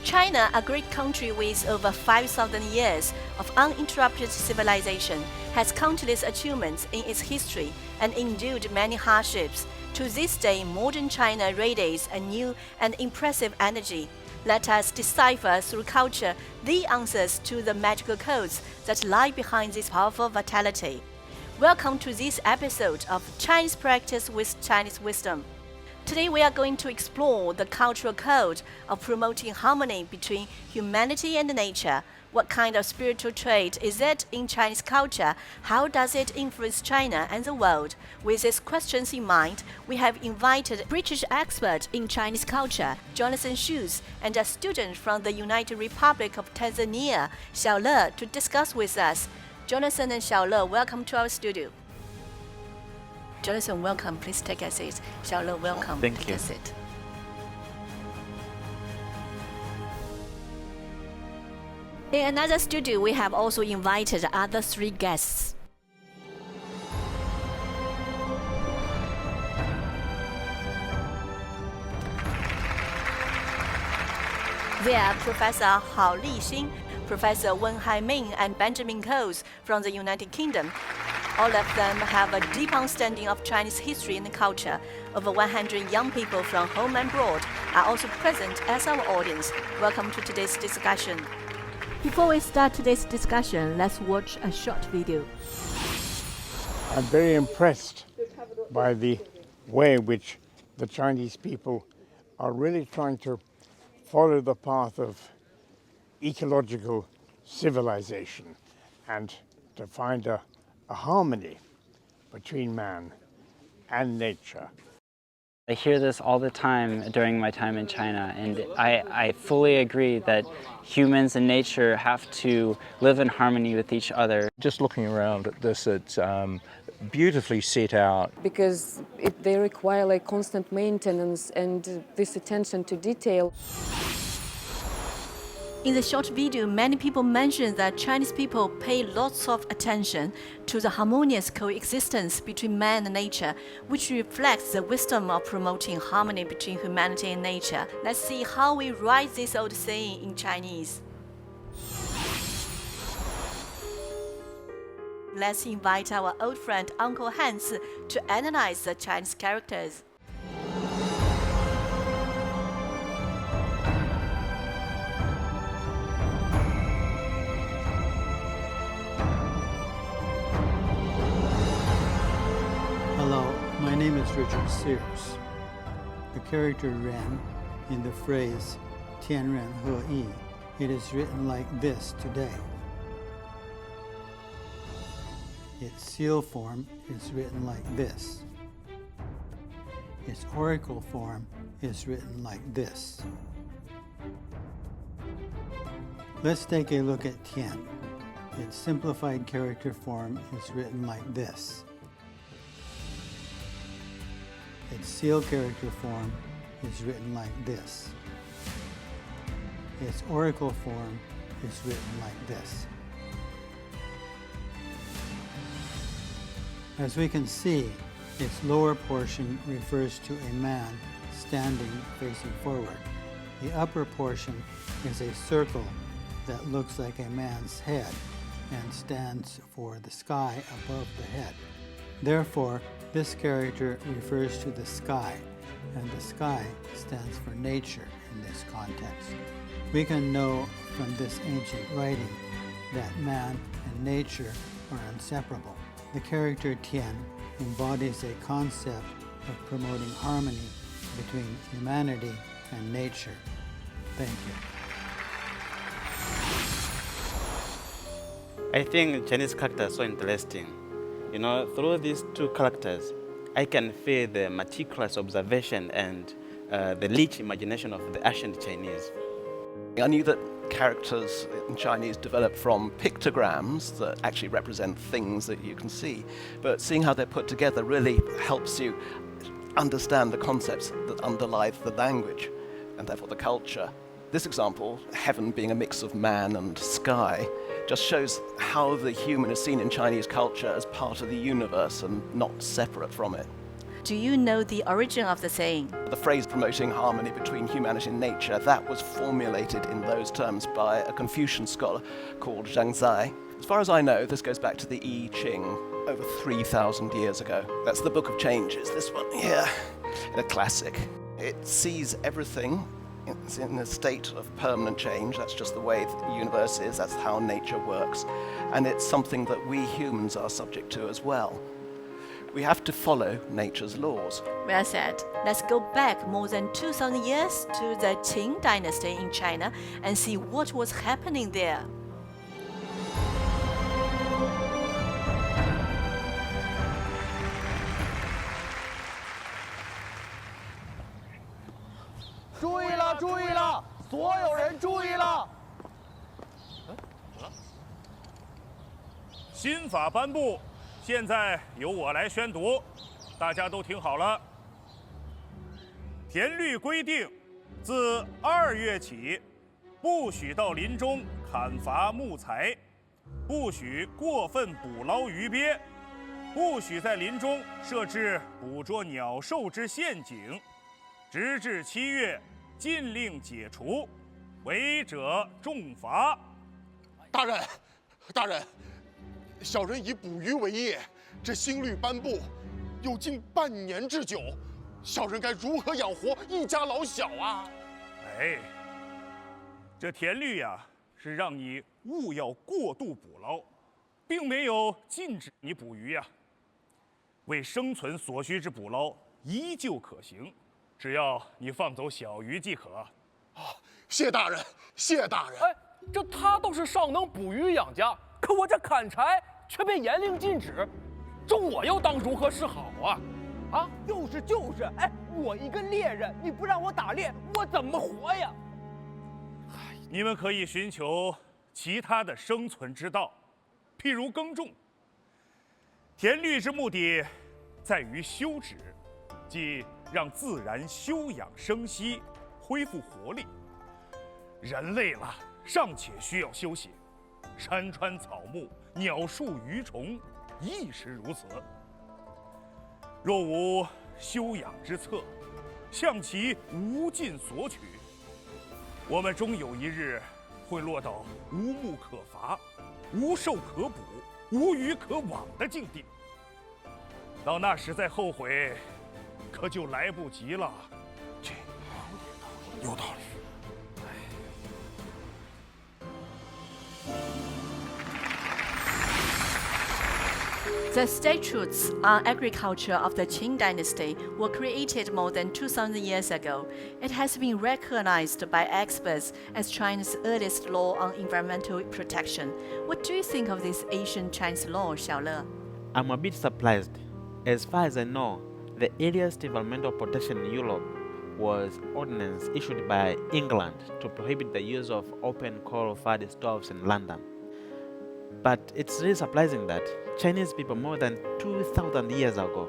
China, a great country with over 5,000 years of uninterrupted civilization, has countless achievements in its history and endured many hardships. To this day, modern China radiates a new and impressive energy. Let us decipher through culture the answers to the magical codes that lie behind this powerful vitality. Welcome to this episode of Chinese Practice with Chinese Wisdom. Today we are going to explore the cultural code of promoting harmony between humanity and nature. What kind of spiritual trait is it in Chinese culture? How does it influence China and the world? With these questions in mind, we have invited British expert in Chinese culture, Jonathan Schultz, and a student from the United Republic of Tanzania, Xiaole, to discuss with us. Jonathan and Xiaole, welcome to our studio. Jonathan, welcome. Please take a seat. Xiaole, welcome. Thank take you. a seat. In another studio, we have also invited other three guests. They are Professor Hao Lixin, Professor Wen Haiming, and Benjamin Coles from the United Kingdom. All of them have a deep understanding of Chinese history and culture. Over 100 young people from home and abroad are also present as our audience. Welcome to today's discussion. Before we start today's discussion, let's watch a short video. I'm very impressed by the way in which the Chinese people are really trying to follow the path of ecological civilization and to find a harmony between man and nature. I hear this all the time during my time in China, and I fully agree that humans and nature have to live in harmony with each other. Just looking around at this, it's beautifully set out. Because they require like constant maintenance and this attention to detail. In the short video, many people mention that Chinese people pay lots of attention to the harmonious coexistence between man and nature, which reflects the wisdom of promoting harmony between humanity and nature. Let's see how we write this old saying in Chinese. Let's invite our old friend Uncle Hans to analyze the Chinese characters. Hello, my name is Richard Sears. The character Ren in the phrase天人合一, it is written like this today. Its seal form is written like this. Its oracle form is written like this. Let's take a look at Tian. Its simplified character form is written like this. Its seal character form is written like this. Its oracle form is written like this. As we can see, its lower portion refers to a man standing facing forward. The upper portion is a circle that looks like a man's head and stands for the sky above the head. Therefore, this character refers to the sky, and the sky stands for nature in this context. We can know from this ancient writing that man and nature are inseparable. The character Tian embodies a concept of promoting harmony between humanity and nature. Thank you. I think Chinese characters are so interesting. You know, through these two characters, I can feel the meticulous observation and the rich imagination of the ancient Chinese. I knew that characters in Chinese develop from pictograms that actually represent things that you can see, but seeing how they're put together really helps you understand the concepts that underlie the language and therefore the culture. This example, heaven being a mix of man and sky, just shows how the human is seen in Chinese culture as part of the universe and not separate from it. do you know the origin of the saying? The phrase promoting harmony between humanity and nature, that was formulated in those terms by a Confucian scholar called Zhang Zai. As far as I know, this goes back to the I Ching over 3,000 years ago. That's the Book of Changes, this one here, a classic. It sees everything in a state of permanent change. That's just the way the universe is, that's how nature works. And it's something that we humans are subject to as well. We have to follow nature's laws. Well said. Let's go back more than 2,000 years to the Qing dynasty in China and see what was happening there. 注意了，注意了，所有人注意了！新法颁布，现在由我来宣读，大家都听好了。田律规定，自2月起，不许到林中砍伐木材，不许过分捕捞鱼鳖，不许在林中设置捕捉鸟兽之陷阱，直至7月，禁令解除，违者重罚。大人，大人，小人以捕鱼为业，这新律颁布，有近半年之久，小人该如何养活一家老小啊？哎，这田律呀，是让你勿要过度捕捞，并没有禁止你捕鱼呀。为生存所需之捕捞依旧可行，只要你放走小鱼即可。谢大人，谢大人。哎，这他倒是尚能捕鱼养家，可我这砍柴却被严令禁止，这我又当如何是好啊？啊，就是，哎，我一个猎人，你不让我打猎，我怎么活呀？你们可以寻求其他的生存之道，譬如耕种。田律之目的在于休止，即让自然休养生息，恢复活力。人累了，尚且需要休息，山川草木、鸟树鱼虫亦是如此。若无休养之策，向其无尽索取，我们终有一日会落到无木可伐、无兽可捕、无鱼可网的境地。到那时再后悔，可就来不及了。这有道理。 The statutes on agriculture of the Qing dynasty were created more than 2,000 years ago. It has been recognized by experts as China's earliest law on environmental protection. What do you think of this ancient Chinese law, Xiaole? I'm a bit surprised. As far as I know, the earliest environmental protection in Europe was ordinance issued by England to prohibit the use of open coal-fired stoves in London. But it's really surprising that Chinese people more than 2,000 years ago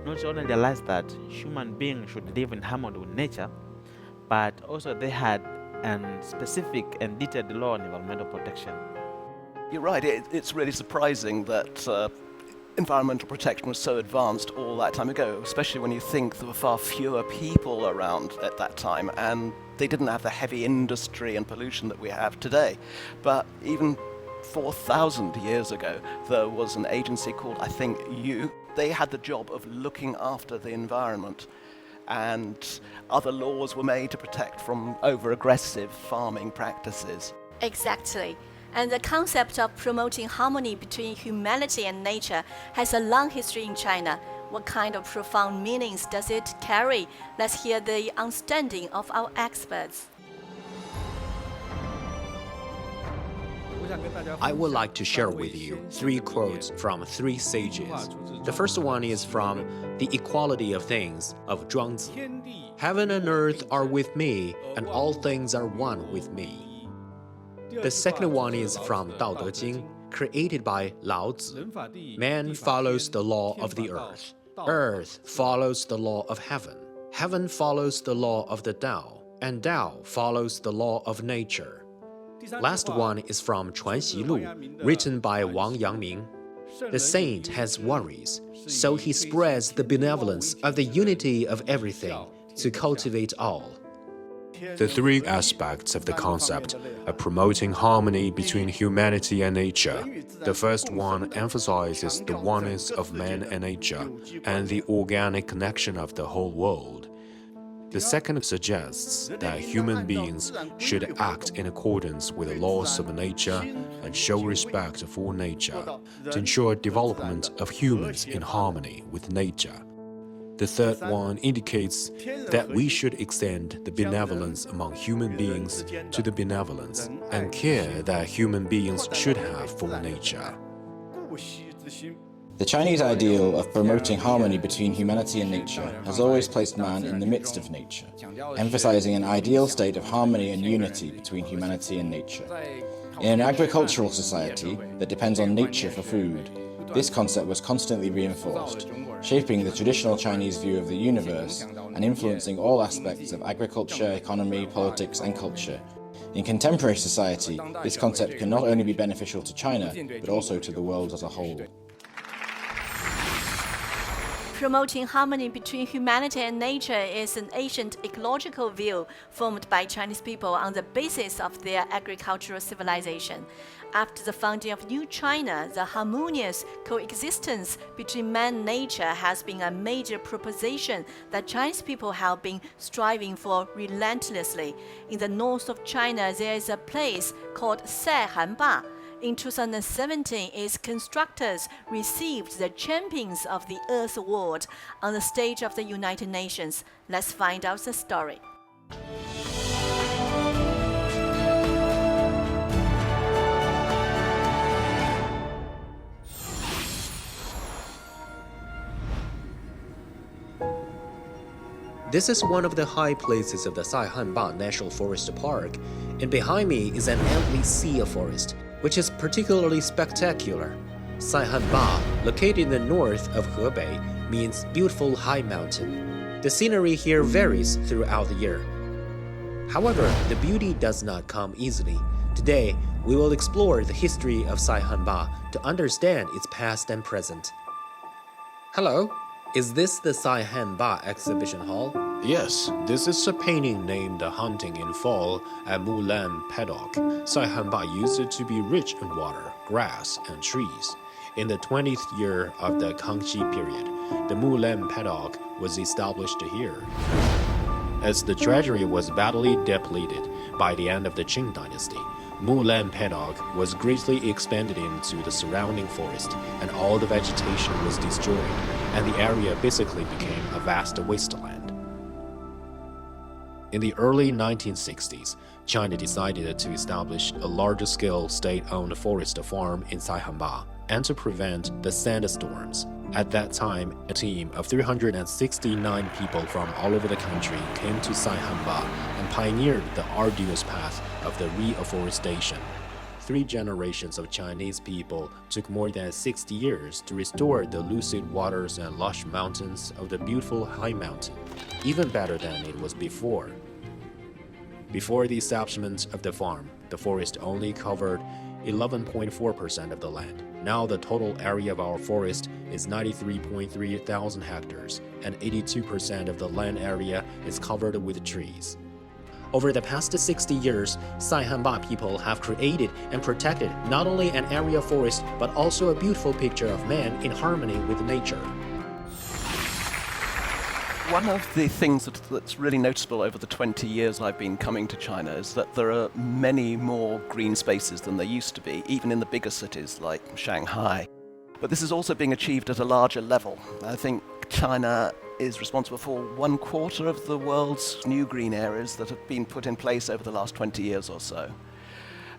not only realized that human beings should live in harmony with nature, but also they had a specific and detailed law on environmental protection. You're right, it's really surprising that environmental protection was so advanced all that time ago, especially when you think there were far fewer people around at that time and they didn't have the heavy industry and pollution that we have today. But even 4,000 years ago, there was an agency called, I think, U. They had the job of looking after the environment, and other laws were made to protect from over-aggressive farming practices. Exactly. And the concept of promoting harmony between humanity and nature has a long history in China. What kind of profound meanings does it carry? Let's hear the understanding of our experts. I would like to share with you 3 quotes from 3 sages. The first one is from The Equality of Things of Zhuangzi. Heaven and earth are with me, and all things are one with me. The second one is from Dao De Jing, created by Lao Tzu. Man follows the law of the earth follows the law of heaven follows the law of the Tao, and Tao follows the law of nature. Last one is from Chuan Xi Lu, written by Wang Yangming. The saint has worries, so he spreads the benevolence of the unity of everything to cultivate all. The three aspects of the concept are promoting harmony between humanity and nature. The first one emphasizes the oneness of man and nature and the organic connection of the whole world. The second suggests that human beings should act in accordance with the laws of nature and show respect for nature to ensure development of humans in harmony with nature. The third one indicates that we should extend the benevolence among human beings to the benevolence and care that human beings should have for nature. The Chinese ideal of promoting harmony between humanity and nature has always placed man in the midst of nature, emphasizing an ideal state of harmony and unity between humanity and nature. In an agricultural society that depends on nature for food, this concept was constantly reinforced, shaping the traditional Chinese view of the universe and influencing all aspects of agriculture, economy, politics, and culture. In contemporary society, this concept can not only be beneficial to China, but also to the world as a whole. Promoting harmony between humanity and nature is an ancient ecological view formed by Chinese people on the basis of their agricultural civilization. After the founding of New China, the harmonious coexistence between man and nature has been a major proposition that Chinese people have been striving for relentlessly. In the north of China, there is a place called Saihanba. In 2017, its constructors received the Champions of the Earth Award on the stage of the United Nations. Let's find out the story. This is one of the high places of the Saihanba National Forest Park, and behind me is an endless sea of forest, which is particularly spectacular. Saihanba, located in the north of Hebei, means beautiful high mountain. The scenery here varies throughout the year. However, the beauty does not come easily. Today, we will explore the history of Saihanba to understand its past and present. Hello, is this the Saihanba exhibition hall? Yes, this is a painting named Hunting in Fall at Mulan Paddock. Saihanba used to be rich in water, grass, and trees. In the 20th year of the Kangxi period, the Mulan Paddock was established here. As the treasury was badly depleted by the end of the Qing dynasty, Mulan Paddock was greatly expanded into the surrounding forest, and all the vegetation was destroyed, and the area basically became a vast wasteland. In the early 1960s, China decided to establish a large-scale state-owned forest farm in Saihanba and to prevent the sandstorms. At that time, a team of 369 people from all over the country came to Saihanba and pioneered the arduous path of the reforestation. 3 generations of Chinese people took more than 60 years to restore the lucid waters and lush mountains of the beautiful high mountain, even better than it was before. Before the establishment of the farm, the forest only covered 11.4% of the land. Now the total area of our forest is 93.3 thousand hectares, and 82% of the land area is covered with trees. Over the past 60 years, Saihanba people have created and protected not only an area of forest, but also a beautiful picture of man in harmony with nature. One of the things that's really noticeable over the 20 years I've been coming to China is that there are many more green spaces than there used to be, even in the bigger cities like Shanghai. But this is also being achieved at a larger level. I think China is responsible for 1/4 of the world's new green areas that have been put in place over the last 20 years or so.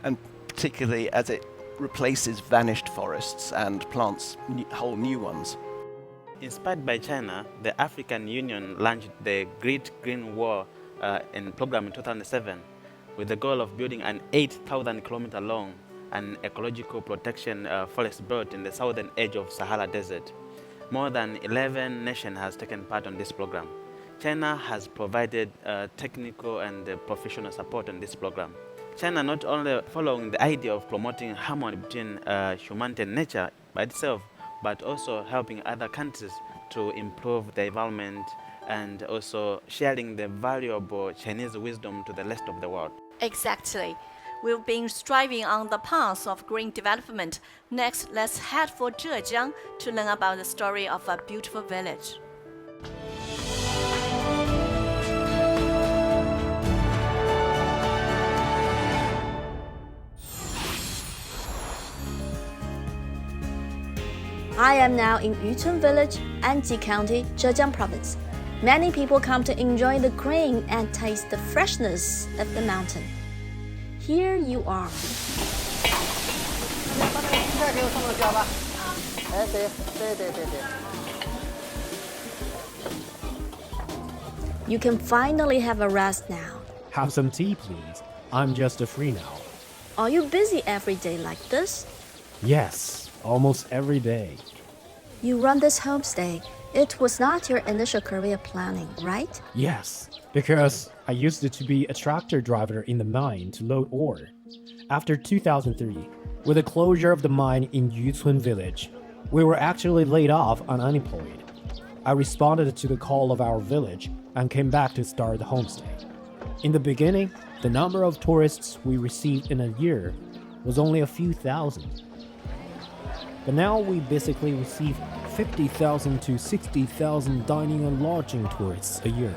And particularly as it replaces vanished forests and plants whole new ones. Inspired by China, the African Union launched the Great Green Wall program in 2007 with the goal of building an 8,000-kilometer long and ecological protection forest belt in the southern edge of Sahara Desert. More than 11 nations has taken part on this program. China has provided technical and professional support on this program. China not only following the idea of promoting harmony between humanity and nature by itself, but also helping other countries to improve their environment and also sharing the valuable Chinese wisdom to the rest of the world. Exactly. We've been striving on the path of green development. Next, let's head for Zhejiang to learn about the story of a beautiful village. I am now in Yutun Village, Anji County, Zhejiang Province. Many people come to enjoy the green and taste the freshness of the mountain. Here you are. You can finally have a rest now. Have some tea, please. I'm just free now. Are you busy every day like this? Yes, almost every day. You run this homestay. It was not your initial career planning, right? Yes, because I used to be a tractor driver in the mine to load ore. After 2003, with the closure of the mine in Yutun village, we were actually laid off and unemployed. I responded to the call of our village and came back to start the homestay. In the beginning, the number of tourists we received in a year was only a few thousand. But now we basically receive 50,000 to 60,000 dining and lodging tourists a year.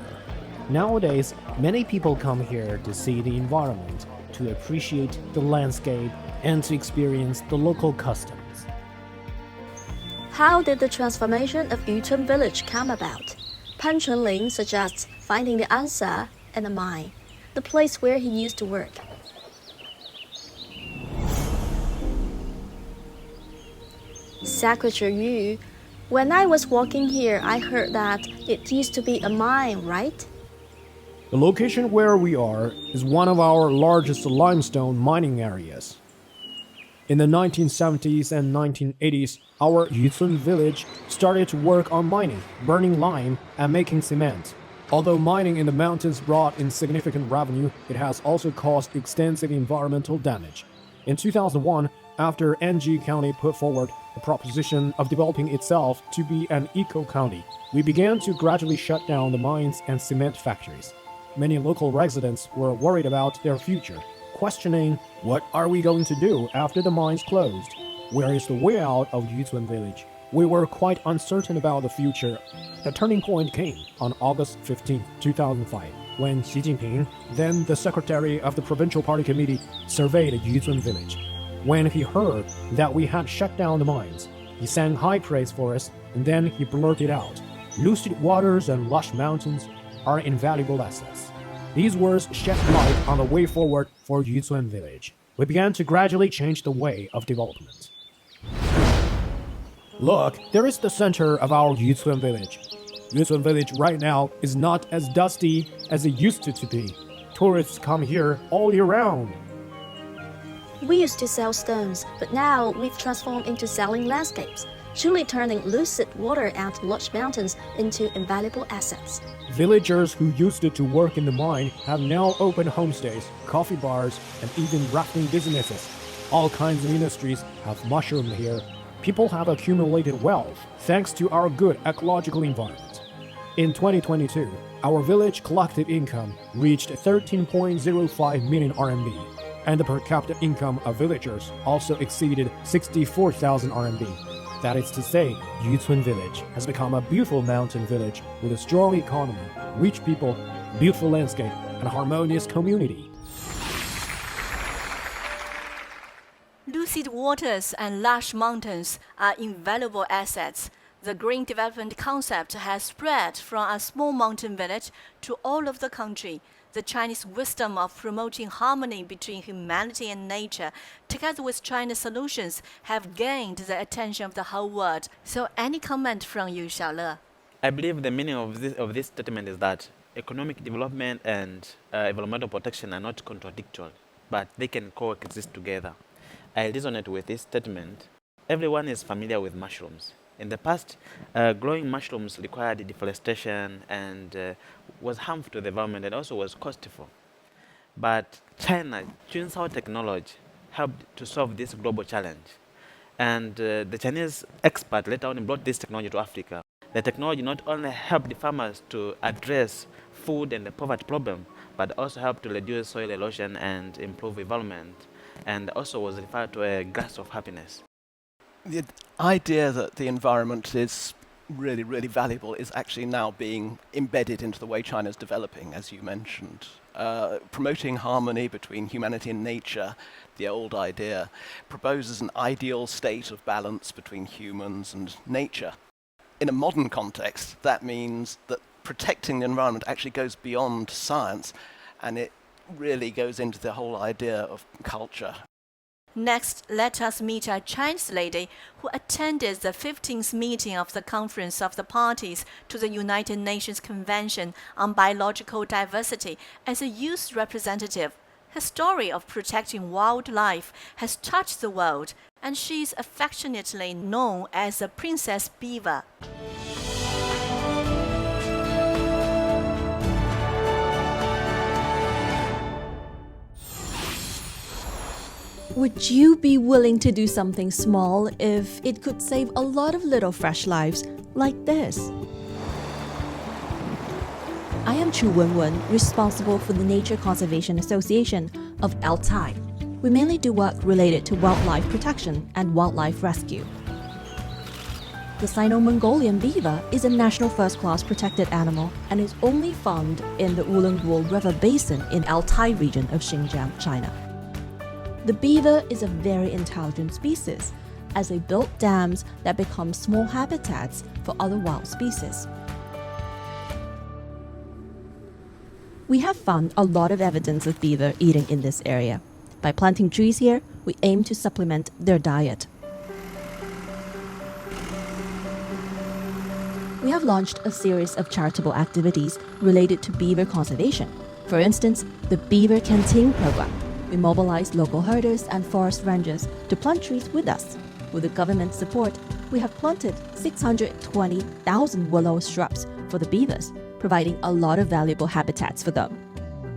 Nowadays, many people come here to see the environment, to appreciate the landscape, and to experience the local customs. How did the transformation of Yutun village come about? Pan Chunling suggests finding the answer in the mine, the place where he used to work. Secretary Yu, when I was walking here, I heard that it used to be a mine, right? The location where we are is one of our largest limestone mining areas. In the 1970s and 1980s, our Yutun village started to work on mining, burning lime, and making cement. Although mining in the mountains brought in significant revenue, it has also caused extensive environmental damage. In 2001, after Anji County put forward the proposition of developing itself to be an eco-county, we began to gradually shut down the mines and cement factories. Many local residents were worried about their future, questioning, what are we going to do after the mines closed? Where is the way out of Yutun village? We were quite uncertain about the future. The turning point came on August 15, 2005, when Xi Jinping, then the secretary of the Provincial Party Committee, surveyed Yutun village. When he heard that we had shut down the mines, he sang high praise for us, and then he blurted out, "Lucid waters and lush mountains are invaluable assets." These words shed light on the way forward for Yutun village. We began to gradually change the way of development. Look, there is the center of our Yutun village. Yutun village right now is not as dusty as it used to be. Tourists come here all year round. We used to sell stones, but now we've transformed into selling landscapes, truly turning lucid water and lush mountains into invaluable assets. Villagers who used to work in the mine have now opened homestays, coffee bars, and even rafting businesses. All kinds of industries have mushroomed here. People have accumulated wealth thanks to our good ecological environment. In 2022, our village collective income reached 13.05 million RMB, and the per capita income of villagers also exceeded 64,000 RMB. That is to say, Yutun village has become a beautiful mountain village with a strong economy, rich people, beautiful landscape, and a harmonious community. Lucid waters and lush mountains are invaluable assets. The green development concept has spread from a small mountain village to all of the country. The Chinese wisdom of promoting harmony between humanity and nature, together with China's solutions, have gained the attention of the whole world. So any comment from you, Xiaole? I believe the meaning of this statement is that economic development and environmental protection are not contradictory, but they can coexist together. I resonate with this statement. Everyone is familiar with mushrooms. In the past, growing mushrooms required deforestation and was harmful to the environment and also was costly. But China, Junsao technology, helped to solve this global challenge. And the Chinese expert later on brought this technology to Africa. The technology not only helped the farmers to address food and the poverty problem, but also helped to reduce soil erosion and improve environment, and also was referred to a glass of happiness. The idea that the environment is really, really valuable is actually now being embedded into the way China is developing, as you mentioned. Promoting harmony between humanity and nature, the old idea, proposes an ideal state of balance between humans and nature. In a modern context, that means that protecting the environment actually goes beyond science, and it really goes into the whole idea of culture. Next, let us meet a Chinese lady who attended the 15th meeting of the Conference of the Parties to the United Nations Convention on Biological Diversity as a youth representative. Her story of protecting wildlife has touched the world, and she is affectionately known as the Princess Beaver. Would you be willing to do something small if it could save a lot of little fresh lives like this? I am Chu Wenwen, responsible for the Nature Conservation Association of Altai. We mainly do work related to wildlife protection and wildlife rescue. The Sino-Mongolian beaver is a national first-class protected animal and is only found in the Ulangur River Basin in Altai region of Xinjiang, China. The beaver is a very intelligent species, as they build dams that become small habitats for other wild species. We have found a lot of evidence of beaver eating in this area. By planting trees here, we aim to supplement their diet. We have launched a series of charitable activities related to beaver conservation. For instance, the Beaver Canteen program. We mobilize local herders and forest rangers to plant trees with us. With the government support, we have planted 620,000 willow shrubs for the beavers, providing a lot of valuable habitats for them.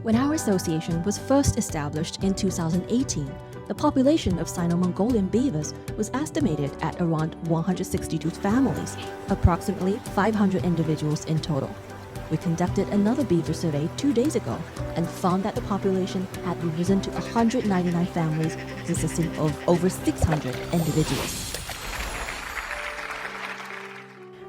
When our association was first established in 2018, the population of Sino-Mongolian beavers was estimated at around 162 families, approximately 500 individuals in total. We conducted another beaver survey 2 days ago and found that the population had risen to 199 families consisting of over 600 individuals.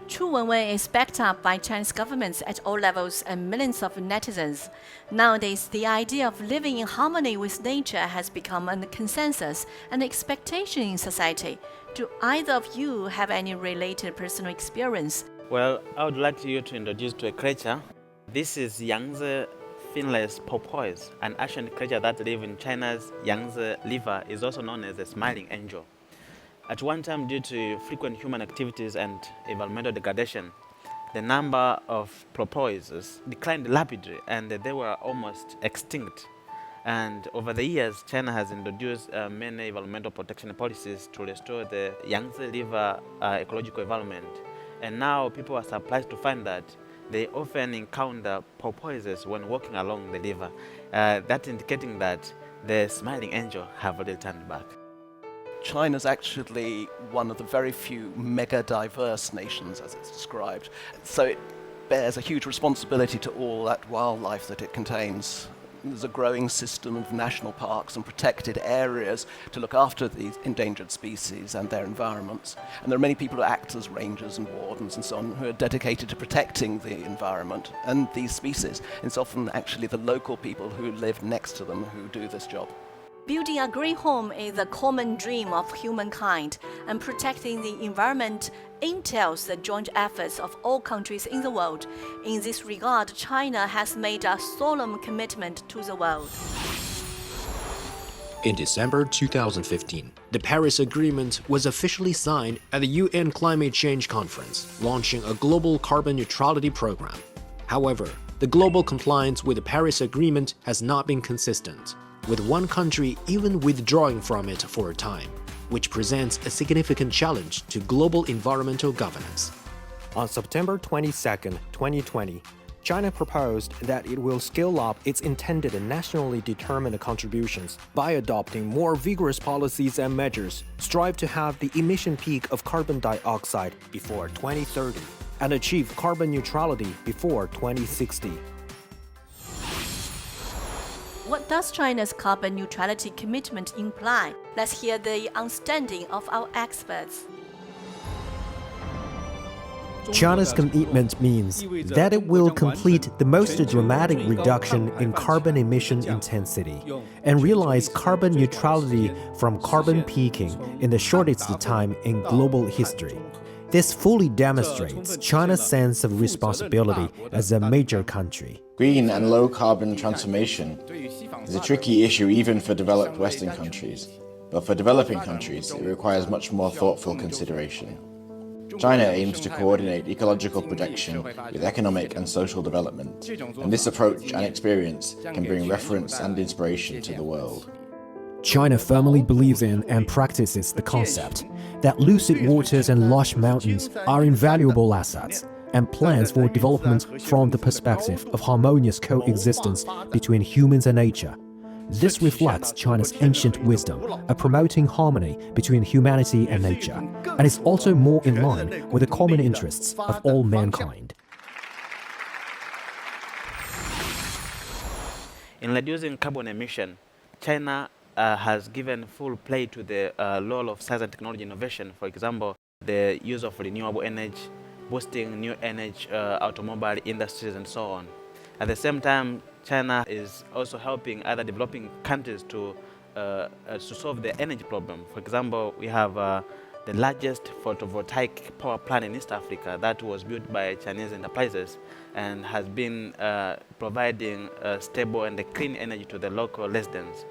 Chu Wenwen is backed up by Chinese governments at all levels and millions of netizens. Nowadays, the idea of living in harmony with nature has become a consensus and expectation in society. Do either of you have any related personal experience? Well, I would like you to introduce to a creature. This is Yangtze finless porpoise, an ancient creature that lives in China's Yangtze River, is also known as the smiling angel. At one time, due to frequent human activities and environmental degradation, the number of porpoises declined rapidly and they were almost extinct. And over the years, China has introduced many environmental protection policies to restore the Yangtze River ecological environment. And now people are surprised to find that they often encounter porpoises when walking along the river. That's indicating that the smiling angel have already turned back. China's actually one of the very few mega-diverse nations, as it's described. So it bears a huge responsibility to all that wildlife that it contains. There's a growing system of national parks and protected areas to look after these endangered species and their environments. And there are many people who act as rangers and wardens and so on who are dedicated to protecting the environment and these species. It's often actually the local people who live next to them who do this job. Building a green home is a common dream of humankind, and protecting the environment entails the joint efforts of all countries in the world. In this regard, China has made a solemn commitment to the world. In December 2015, the Paris Agreement was officially signed at the UN Climate Change Conference, launching a global carbon neutrality program. However, the global compliance with the Paris Agreement has not been consistent, with one country even withdrawing from it for a time, which presents a significant challenge to global environmental governance. On September 22, 2020, China proposed that it will scale up its intended and nationally determined contributions by adopting more vigorous policies and measures, strive to have the emission peak of carbon dioxide before 2030, and achieve carbon neutrality before 2060. What does China's carbon neutrality commitment imply? Let's hear the understanding of our experts. China's commitment means that it will complete the most dramatic reduction in carbon emission intensity and realize carbon neutrality from carbon peaking in the shortest time in global history. This fully demonstrates China's sense of responsibility as a major country. Green and low carbon transformation is a tricky issue even for developed Western countries, but for developing countries it requires much more thoughtful consideration. China aims to coordinate ecological protection with economic and social development, and this approach and experience can bring reference and inspiration to the world. China firmly believes in and practices the concept that lucid waters and lush mountains are invaluable assets, and plans for development from the perspective of harmonious coexistence between humans and nature. This reflects China's ancient wisdom of promoting harmony between humanity and nature, and is also more in line with the common interests of all mankind. In reducing carbon emission, China has given full play to the role of science and technology innovation. For example, the use of renewable energy, boosting new energy automobile industries, and so on. At the same time, China is also helping other developing countries to solve the energy problem. For example, we have the largest photovoltaic power plant in East Africa that was built by Chinese enterprises and has been providing stable and clean energy to the local residents,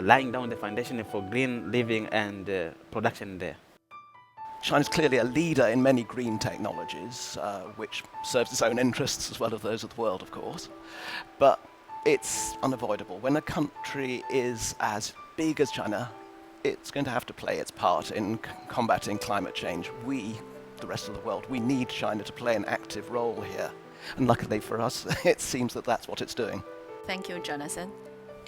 laying down the foundation for green living and production there. China's clearly a leader in many green technologies, which serves its own interests as well as those of the world, of course. But it's unavoidable. When a country is as big as China, it's going to have to play its part in combating climate change. We, the rest of the world, we need China to play an active role here. And luckily for us, it seems that that's what it's doing. Thank you, Jonathan.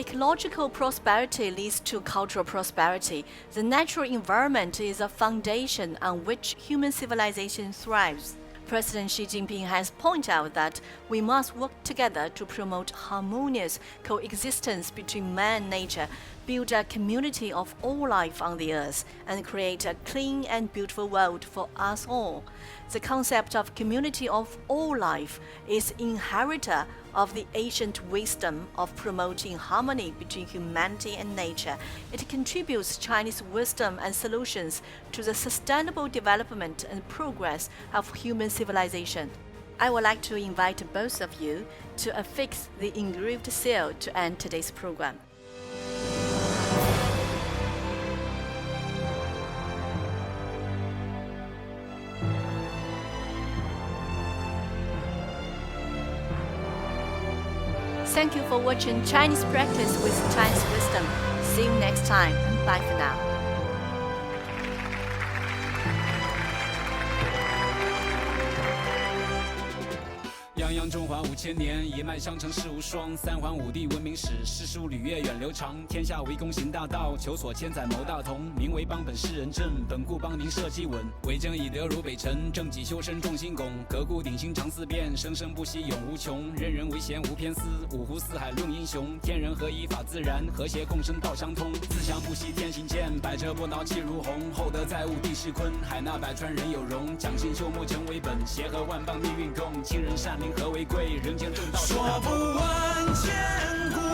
Ecological prosperity leads to cultural prosperity. The natural environment is a foundation on which human civilization thrives. President Xi Jinping has pointed out that we must work together to promote harmonious coexistence between man and nature, build a community of all life on the earth, and create a clean and beautiful world for us all. The concept of community of all life is inheritor of the ancient wisdom of promoting harmony between humanity and nature. It contributes Chinese wisdom and solutions to the sustainable development and progress of human civilization. I would like to invite both of you to affix the engraved seal to end today's program. Thank you for watching Chinese Practice with Chinese Wisdom. See you next time, and bye for now. 泱泱中华5000年，一脉相承世无双。三皇五帝文明史，诗书礼乐远流长。天下为公行大道，求索千载谋大同。名为邦本世人正，本固邦宁社稷稳。为政以德如北辰，正己修身重心拱。革故鼎新常思变，生生不息永无穷。人人为贤无偏私，五湖四海论英雄。天人合一法自然，和谐共生道相通。自强不息天行健，百折不挠气如虹。厚德载物地势坤，海纳百川人有容。讲信修睦诚为本，协和万邦命运共。亲人善邻和为贵，人间正道是大同。说不完千古。